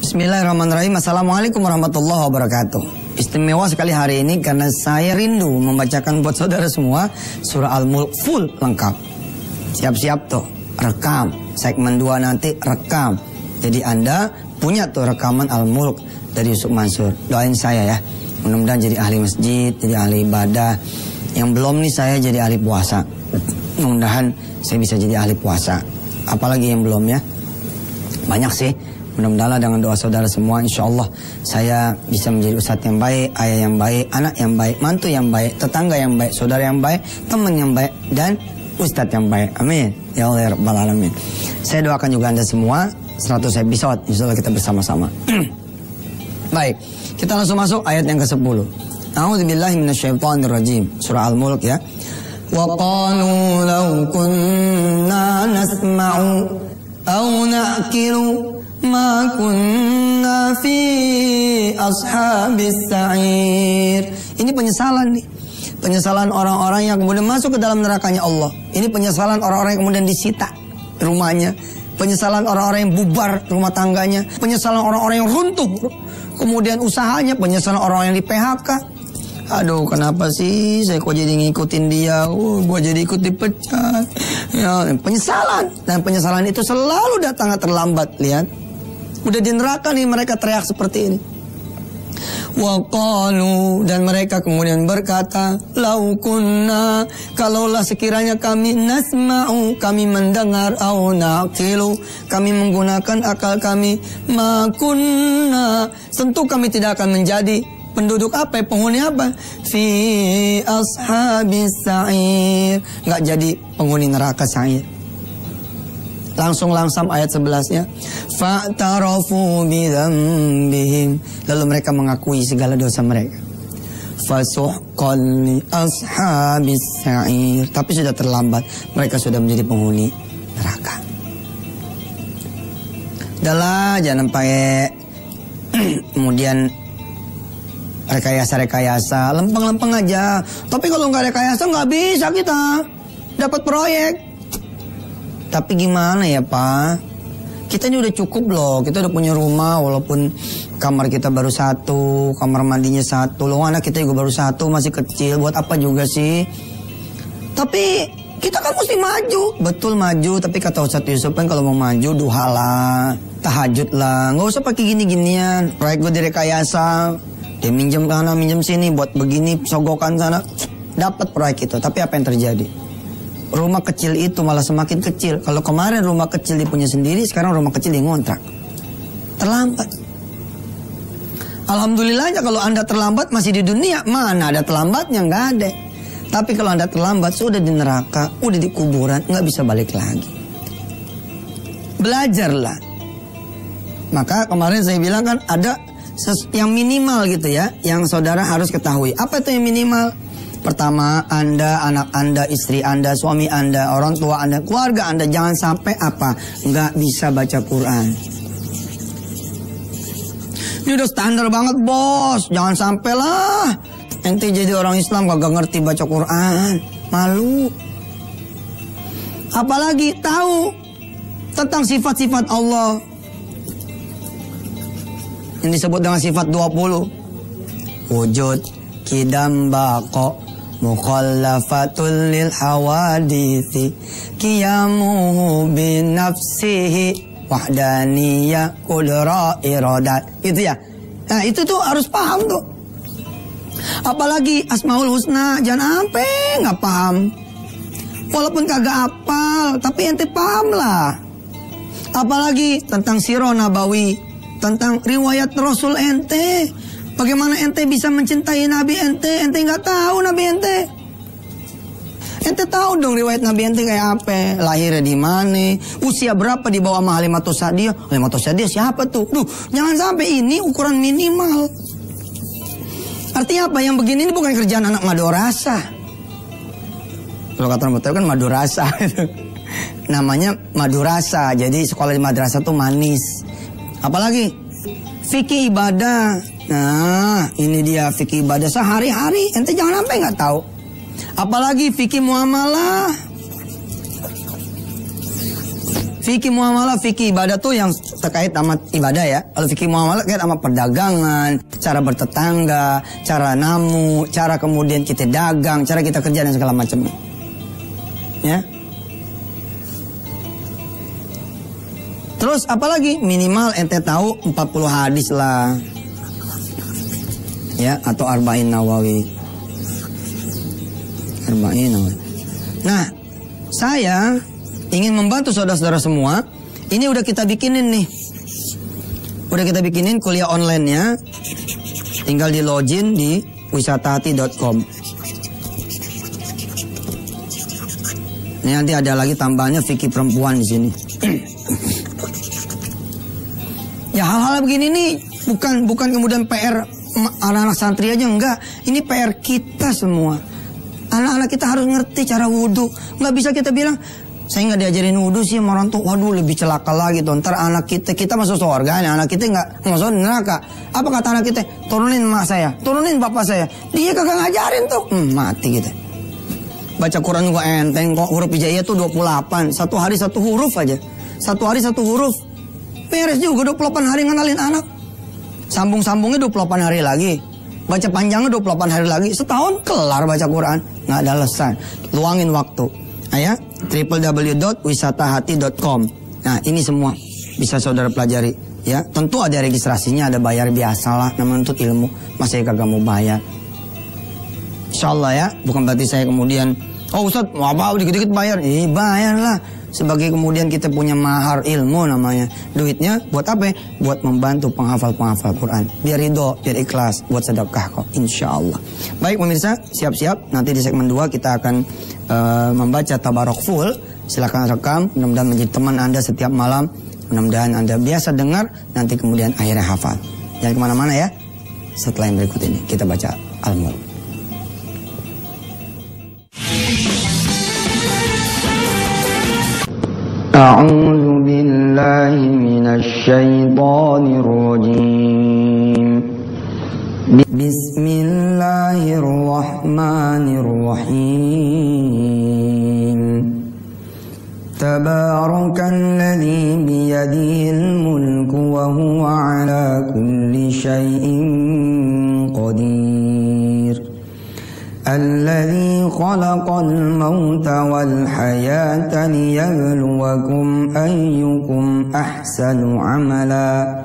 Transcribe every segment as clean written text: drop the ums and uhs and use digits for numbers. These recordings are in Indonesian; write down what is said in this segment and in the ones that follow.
Bismillahirrahmanirrahim. Assalamualaikum warahmatullahi wabarakatuh. Istimewa sekali hari ini karena saya rindu membacakan buat saudara semua surah Al-Mulk full lengkap. Siap-siap tuh, rekam. Segmen 2 nanti rekam. Jadi Anda punya tuh rekaman Al-Mulk dari Yusuf Mansur. Doain saya ya. Mudah-mudahan jadi ahli masjid, jadi ahli ibadah. Yang belum nih saya jadi ahli puasa. Mudah-mudahan saya bisa jadi ahli puasa. Apalagi yang belum ya. Banyak sih. Mudah-mudahan dengan doa saudara semua, insya Allah saya bisa menjadi ustadz yang baik, ayah yang baik, anak yang baik, mantu yang baik, tetangga yang baik, saudara yang baik, teman yang baik, dan ustadz yang baik. Amin. Ya Allah ya Rabbal Alamin. Saya doakan juga Anda semua 100 episode, insya Allah kita bersama-sama. Baik, kita langsung masuk ayat yang ke-10. A'udzubillahi minasyaitonirrajim. Surah Al-Mulk ya. Wa qalu law kunna nasma'u aw na'qilu ma kunna fi ashabis sa'ir. Ini penyesalan nih. Penyesalan orang-orang yang kemudian masuk ke dalam nerakanya Allah. Ini penyesalan orang-orang yang kemudian disita rumahnya. Penyesalan orang-orang yang bubar rumah tangganya. Penyesalan orang-orang yang runtuh kemudian usahanya. Penyesalan orang yang di PHK. Aduh, kenapa sih saya kok jadi ngikutin dia? Gua jadi ikut dipecat. Ya, penyesalan. Dan penyesalan itu selalu datangnya terlambat. Lihat. Udah di neraka nih mereka teriak seperti ini. Wa qalu, dan mereka kemudian berkata, lau kunna, kalaulah sekiranya kami nasma'u, kami mendengar, au naqilu, kami menggunakan akal kami, ma kunna, tentu kami tidak akan menjadi penduduk apa, penghuni apa? Fi ashabis sa'ir, nggak jadi penghuni neraka sa'ir. Langsung ayat 11-nya. Fa'tarafu bidzambihim, lalu mereka mengakui segala dosa mereka. Fasuhqan li ashabis sa'ir, tapi sudah terlambat, mereka sudah menjadi penghuni neraka. Udahlah, jangan pakai kemudian rekayasa, lempeng-lempeng aja. Tapi kalau nggak rekayasa nggak bisa kita dapat proyek. Tapi gimana ya Pak? Kita ini udah cukup loh. Kita udah punya rumah walaupun kamar kita baru 1, kamar mandinya 1. Loh anak kita juga baru 1, masih kecil. Buat apa juga sih? Tapi kita kan mesti maju. Betul maju, tapi kata Ustadz Yusuf kan kalau mau maju duha lah, tahajud lah. Nggak usah pakai gini-ginian. Proyek gue direkayasa. Dia minjem sana, minjem sini, buat begini, sogokan sana. Dapat proyek itu, tapi apa yang terjadi? Rumah kecil itu malah semakin kecil. Kalau kemarin rumah kecil dipunya sendiri, sekarang rumah kecil ngontrak. Terlambat. Alhamdulillahnya kalau Anda terlambat masih di dunia, mana ada terlambatnya, nggak ada. Tapi kalau Anda terlambat, sudah di neraka, udah di kuburan, nggak bisa balik lagi. Belajarlah. Maka kemarin saya bilang kan ada yang minimal gitu ya, yang saudara harus ketahui. Apa itu yang minimal? Pertama, Anda, anak Anda, istri Anda, suami Anda, orang tua Anda, keluarga Anda, jangan sampai apa? Nggak bisa baca Quran. Ini udah standar banget bos, jangan sampai lah ente jadi orang Islam kagak ngerti baca Quran, malu. Apalagi tahu tentang sifat-sifat Allah. Yang disebut dengan sifat 20. Wujud, kidam, baqo, mukhallafatul lil hawadithi, qiyamuhu binafsihi, wahdaniyah, kudra, iradat. Itu ya. Nah itu tuh harus paham tuh. Apalagi Asmaul Husna, jangan sampai nggak paham. Walaupun kagak apal, tapi ente paham lah. Apalagi tentang Sirah Nabawi, tentang riwayat Rasul ente. Bagaimana ente bisa mencintai Nabi ente? Ente nggak tahu Nabi ente. Ente tahu dong riwayat Nabi ente kayak apa? Lahirnya di mana? Usia berapa di bawah Halimatus Sa'diyah? Halimatus Sa'diyah siapa tuh? Duh, jangan sampai ini ukuran minimal. Artinya apa? Yang begini ini bukan kerjaan anak madrasah. Kalau kata orang Betawi kan madrasah. Namanya madrasah. Jadi sekolah di madrasah tuh manis. Apalagi fikih ibadah. Nah, ini dia fikih ibadah sehari-hari. Ente jangan sampai nggak tahu. Apalagi fikih muamalah. Fikih muamalah, fikih ibadah tuh yang terkait sama ibadah ya. Kalau fikih muamalah terkait sama perdagangan, cara bertetangga, cara namu, cara kemudian kita dagang, cara kita kerja dan segala macamnya. Ya. Terus apalagi minimal ente tahu 40 hadis lah. Ya, atau Arba'in Nawawi. Arba'in Nawawi. Nah, saya ingin membantu saudara-saudara semua. Ini udah kita bikinin nih. Udah kita bikinin kuliah online-nya. Tinggal di login di wisatahati.com. Ini nanti ada lagi tambahannya fikih perempuan di sini. Ya hal-hal begini nih bukan kemudian PR anak-anak santri aja, enggak. Ini PR kita semua. Anak-anak kita harus ngerti cara wudhu. Nggak bisa kita bilang, saya nggak diajarin wudhu sih sama orang tua. Waduh, lebih celaka lagi tuh. Ntar anak kita masuk surga, anak kita nggak masuk neraka. Apa kata anak kita? Turunin emak saya, turunin bapak saya. Dia kagak ngajarin tuh. Mati kita. Baca Quran juga enteng kok. Huruf hijaiyah tuh 28. Satu hari satu huruf aja. Satu hari satu huruf. Beres juga 28 hari ngenalin anak. Sambung-sambungnya 28 hari lagi. Baca panjangnya 28 hari lagi. Setahun kelar baca Quran. Nggak ada alasan. Luangin waktu. Ya, www.wisatahati.com. Nah, ini semua bisa saudara pelajari. Ya, tentu ada registrasinya, ada bayar biasalah. Namanya untuk ilmu, masa kagak mau bayar. Insyaallah ya, bukan berarti saya kemudian, oh Ustaz, mau apa dikit-dikit bayar? Bayarlah. Sebagai kemudian kita punya mahar ilmu namanya. Duitnya buat apa? Buat membantu penghafal-penghafal Quran. Biar ridho, biar ikhlas, buat sedekah kok. Insyaallah. Baik pemirsa, siap-siap. Nanti di segmen 2 kita akan membaca Tabarok full. Silakan rekam. Mudah-mudahan menjadi teman Anda setiap malam. Mudah-mudahan Anda biasa dengar. Nanti kemudian akhirnya hafal. Jangan kemana-mana ya. Setelah yang berikut ini kita baca Al-Mulk. أعوذ بالله من الشيطان الرجيم بسم الله الرحمن الرحيم تبارك الذي بيده الملك وهو على كل شيء قدير الذي خلق الموت والحياة ليبلوكم أيكم أحسن عملا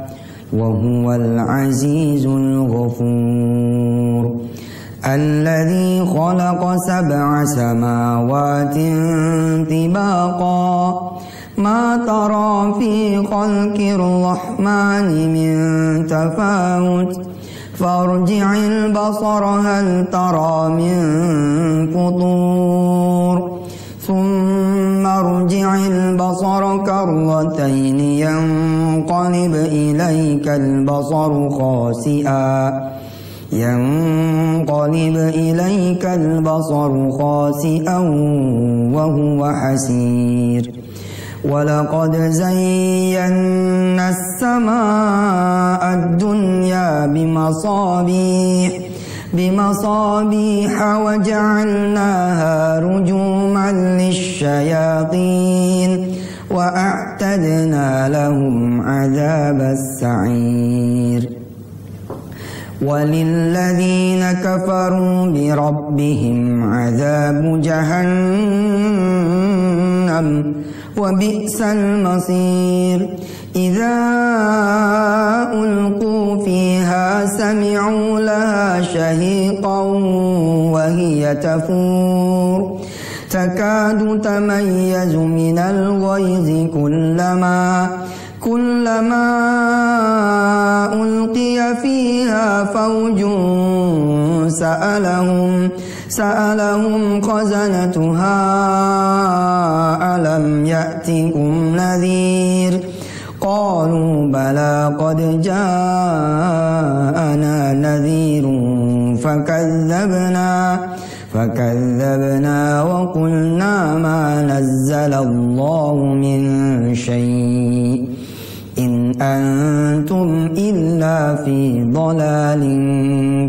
وهو العزيز الغفور الذي خلق 7 سماوات طباقا ما ترى في خلق الرحمن من تفاوت فارجع البصر هل ترى من فطور ثم ارجع البصر كرتين ينقلب إليك البصر خاسئا وهو حسير ولقد زينا السماء الدنيا بمصابيح وجعلناها رجوما للشياطين وأعتدنا لهم عذاب السعير وللذين كفروا بربهم عذاب جهنم وبئس المصير إذا ألقوا فيها سمعوا لها شهيقا وهي تفور تكاد تميز من الغيظ كلما ألقي فيها فوج سألهم خزنتها ألم يأتكم نذير قالوا بلى قد جاءنا نذير فكذبنا وقلنا ما نزل الله من شيء إن أنتم إلا في ضلال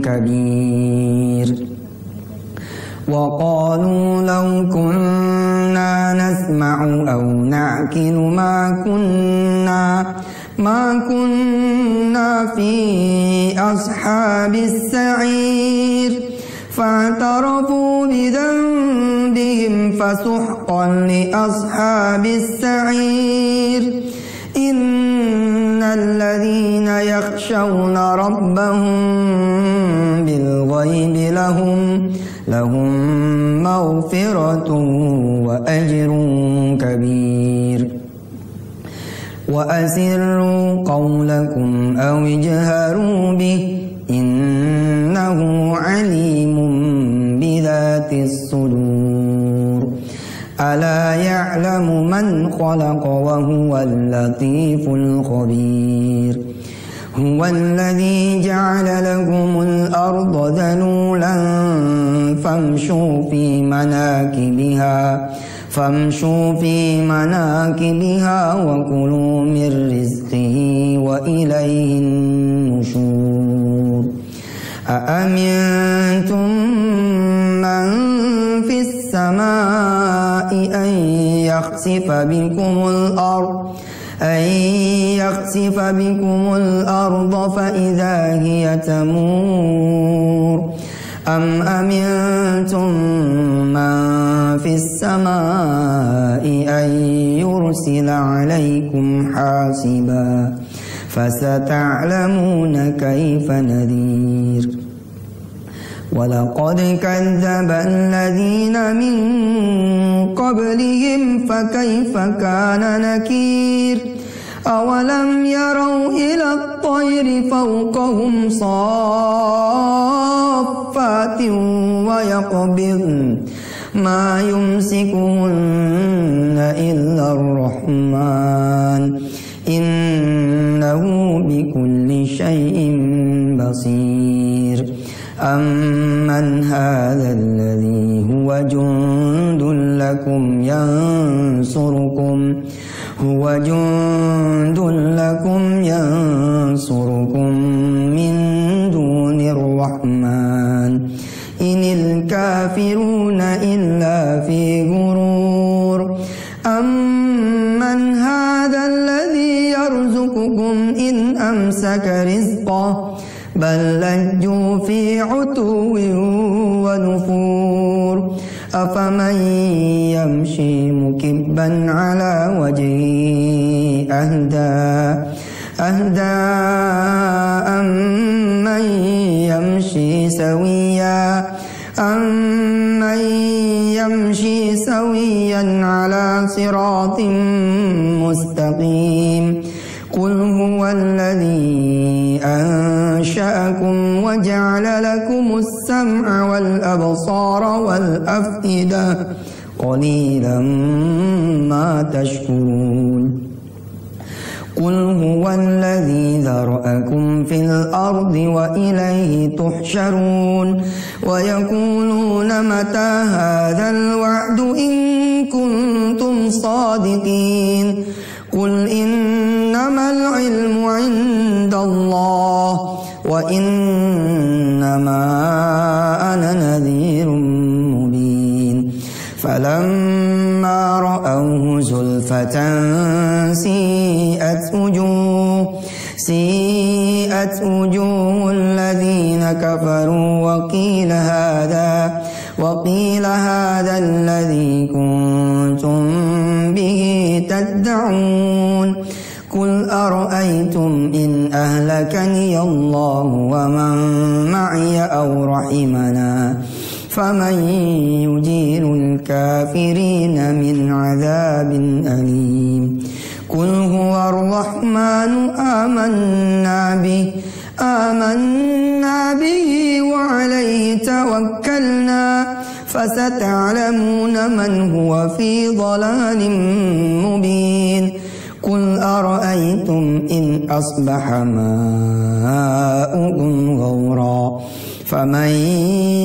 كبير وقالوا لو كنا نسمع أو نعقل ما كنا في أصحاب السعير فاعترفوا بذنبهم فسحقا لأصحاب السعير إن الذين يخشون ربهم بالغيب لهم مغفرة وأجر كبير وأسروا قولكم أو اجهروا به إنه عليم بذات الصدور ألا يعلم من خلق وهو اللطيف الخبير هو الذي جعل لكم الأرض ذلولا فامشوا في مناكبها وكلوا من رزقه وإليه النشور أأمنتم من في السماء أن يخسف بكم الأرض فإذا هي تمور أم أمنتم من في السماء أن يرسل عليكم حاصبا فستعلمون كيف نذير ولقد كذب الذين من قبلهم فكيف كان نكير أولم يروا إلى الطير فوقهم صافات ويقبضن ما يمسكهن إلا الرحمن إنه بكل شيء بصير أمن هذا الذي هو جند لكم ينصركم من دون الرحمن إن الكافرون إلا في غرور أمن هذا الذي يرزقكم إن أمسك رزقه بل لجوا في عتو ونفور أفمن يمشي مكبا على وجهه أهدى أمن يمشي سويا على صراط مستقيم قل هو الذي أنشأكم وجعل لكم السمع والأبصار والأفئدة قليلا ما تشكرون قل هو الذي ذرأكم في الأرض وإليه تحشرون ويقولون متى هذا الوعد إن كنتم صادقين قل إنما العلم عند الله وإنما أنا نذير مبين فلما رأوه زلفة سيئت وجوه الذين كفروا وقيل هذا الذي كنتم به تدعون قل أرأيتم إن أهلكني الله ومن معي أو رحمنا فمن يجير الكافرين من عذاب أليم قل هو الرحمن آمنا به وعليه توكلنا فستعلمون من هو في ضلال مبين قل أرأيتم إن أصبح ماؤكم غورا فمن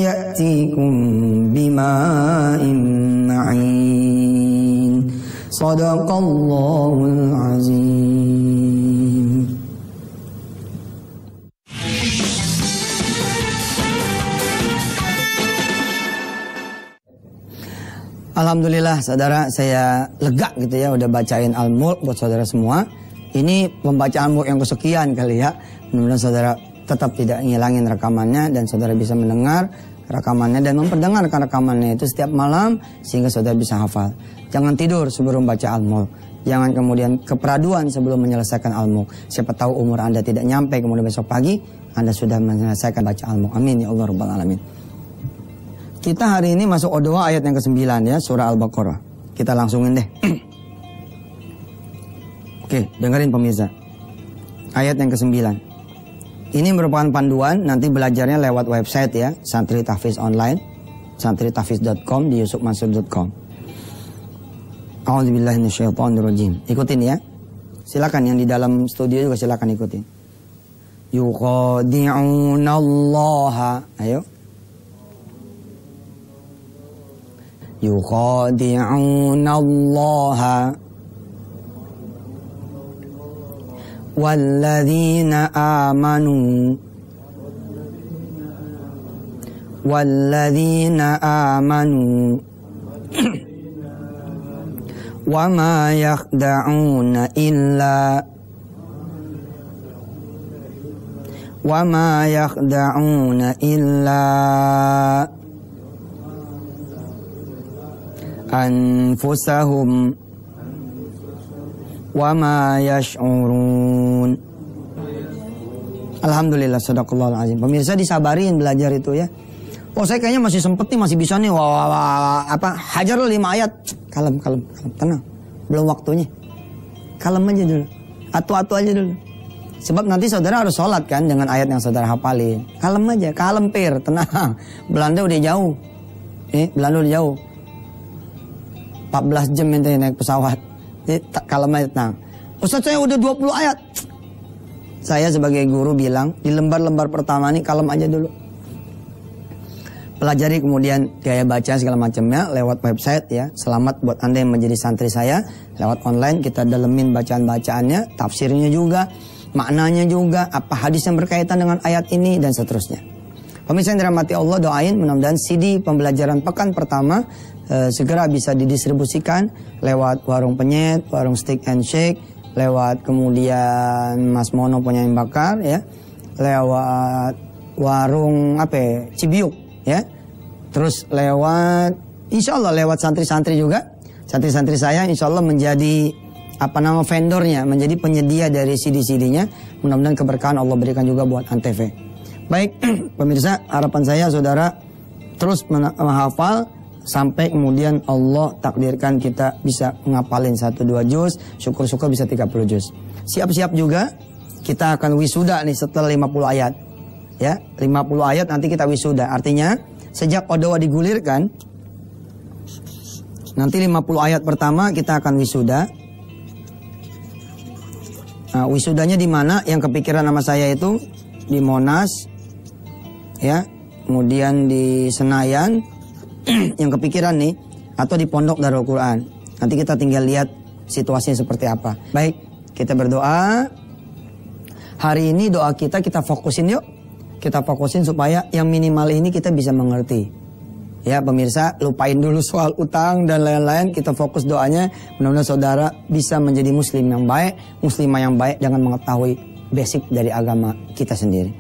يأتيكم بماء معين صدق الله العظيم. Alhamdulillah saudara, saya lega gitu ya udah bacain Al-Mulk buat saudara semua. Ini pembacaan Mulk yang kesekian kali ya. Mudah-mudahan saudara tetap tidak ngilangin rekamannya dan saudara bisa mendengar rekamannya dan memperdengarkan rekamannya itu setiap malam sehingga saudara bisa hafal. Jangan tidur sebelum baca Al-Mulk. Jangan kemudian keperaduan sebelum menyelesaikan Al-Mulk. Siapa tahu umur Anda tidak nyampe, kemudian besok pagi Anda sudah menyelesaikan baca Al-Mulk. Amin ya Allah Rabbal Alamin. Kita hari ini masuk O2 ayat yang ke-9 ya, surah Al-Baqarah. Kita langsungin deh. Oke, dengerin pemirsa. Ayat yang ke-9. Ini merupakan panduan, nanti belajarnya lewat website ya, Santri Tahfiz Online, santritahfiz.com, di yusufmansur.com. A'udzubillahi minasyaitonirrajim. Ikutin ya. Silakan yang di dalam studio juga silakan ikutin. Yukhadi'unallaha. Ayo. Yukhadi'unallaha walladzina amanu wama yakhda'una illa anfusahum wama yash'urun. Alhamdulillah, sadaqallahul azim. Pemirsa disabarin belajar itu ya. Oh saya kayaknya masih sempet nih, masih bisa nih. Hajar 5 ayat. Kalem, tenang. Belum waktunya. Kalem aja dulu. Atu-atu aja dulu. Sebab nanti saudara harus sholat kan dengan ayat yang saudara hafalin. Kalem aja, kalempir, tenang. Belanda udah jauh. Belanda udah jauh. 14 jam ente naik pesawat. Kalem aja, tenang. Ustaz saya udah 20 ayat. Saya sebagai guru bilang, di lembar-lembar pertama ini kalem aja dulu. Pelajari kemudian gaya baca segala macamnya lewat website ya. Selamat buat Anda yang menjadi santri saya. Lewat online kita dalemin bacaan-bacaannya, tafsirnya juga, maknanya juga, apa hadis yang berkaitan dengan ayat ini dan seterusnya. Pemirsa yang dirahmati Allah, doain mudah-mudahan CD pembelajaran pekan pertama segera bisa didistribusikan lewat warung penyet, warung stick and shake, lewat kemudian Mas Mono punya yang bakar ya, lewat warung Cibiuk ya, terus lewat insya Allah lewat santri-santri juga, santri-santri saya insya Allah menjadi vendornya, menjadi penyedia dari CD-CD-nya. Mudah-mudahan keberkahan Allah berikan juga buat Antv. Baik pemirsa, harapan saya saudara terus menghafal sampai kemudian Allah takdirkan kita bisa ngapalin 1-2 juz, syukur-syukur bisa 30 juz. Siap-siap juga kita akan wisuda nih setelah 50 ayat. Ya, 50 ayat nanti kita wisuda. Artinya sejak O2 digulirkan nanti 50 ayat pertama kita akan wisuda. Nah, wisudanya di mana? Yang kepikiran nama saya itu di Monas ya, kemudian di Senayan yang kepikiran nih, atau di Pondok Darul Quran. Nanti kita tinggal lihat situasinya seperti apa. Baik, kita berdoa. Hari ini doa kita fokusin yuk. Kita fokusin supaya yang minimal ini kita bisa mengerti. Ya pemirsa, lupain dulu soal utang dan lain-lain. Kita fokus doanya. Mudah-mudahan saudara bisa menjadi muslim yang baik, muslimah yang baik dengan mengetahui basic dari agama kita sendiri.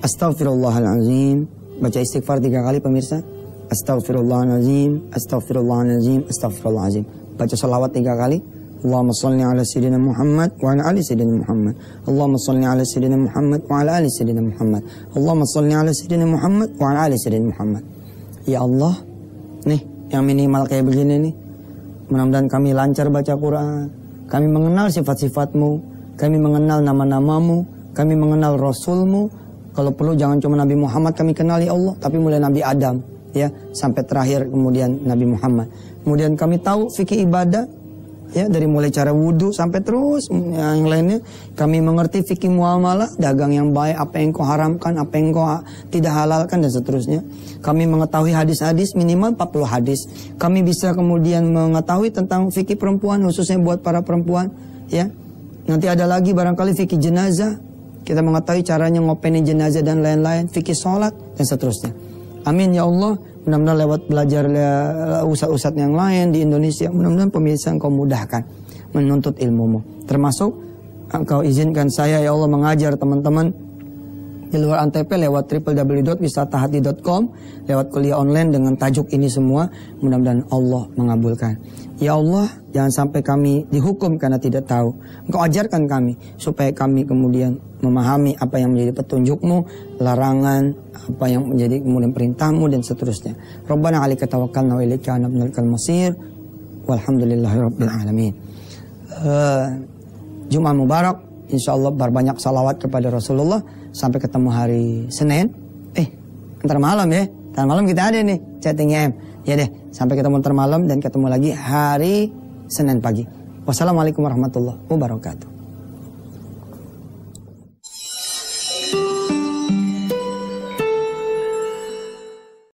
Astaghfirullahaladzim. Baca istighfar 3 kali pemirsa. Astaghfirullahaladzim, astaghfirullahaladzim, astaghfirullahaladzim. Baca salawat 3 kali. Allahumma salli ala sayyidina Muhammad wa ala ali sayyidina Muhammad. Allahumma salli ala sayyidina Muhammad wa ala ali sayyidina Muhammad. Allahumma salli ala sayyidina Muhammad wa ala ali sayyidina Muhammad. Ya Allah, nih yang minimal kayak begini nih. Mudah-mudahan kami lancar baca Quran. Kami mengenal sifat-sifatmu. Kami mengenal nama-namamu. Kami mengenal Rasulmu. Kalau perlu jangan cuma Nabi Muhammad kami kenali Allah, tapi mulai Nabi Adam ya sampai terakhir kemudian Nabi Muhammad. Kemudian kami tahu fikih ibadah ya, dari mulai cara wudhu sampai terus yang lainnya. Kami mengerti fikih muamalah, dagang yang baik, apa yang kau haramkan, apa yang kau tidak halalkan dan seterusnya. Kami mengetahui hadis-hadis minimal 40 hadis. Kami bisa kemudian mengetahui tentang fikih perempuan khususnya buat para perempuan ya. Nanti ada lagi barangkali fikih jenazah. Kita mengetahui caranya ngopenin jenazah dan lain-lain, fikih sholat dan seterusnya. Amin ya Allah. Mudah-mudahan lewat belajar ustadz-ustadz yang lain di Indonesia, mudah-mudahan pemirsa engkau mudahkan menuntut ilmumu. Termasuk engkau izinkan saya ya Allah mengajar teman-teman di luar Antep lewat www.wisatahati.com, lewat kuliah online dengan tajuk ini semua. Mudah-mudahan Allah mengabulkan. Ya Allah, jangan sampai kami dihukum karena tidak tahu. Engkau ajarkan kami supaya kami kemudian memahami apa yang menjadi petunjuk-Mu, larangan, apa yang menjadi kemudian perintah-Mu dan seterusnya. Rabbana 'alaika tawakkalna wa ilaika anabnal masir. Walhamdulillahirabbil alamin. Jumat mubarak. Insyaallah berbanyak salawat kepada Rasulullah. Sampai ketemu hari Senin. Ntar malam ya. Ntar malam kita ada nih chatting-nya M. Ya deh, sampai ketemu ntar malam dan ketemu lagi hari Senin pagi. Wassalamualaikum warahmatullahi wabarakatuh.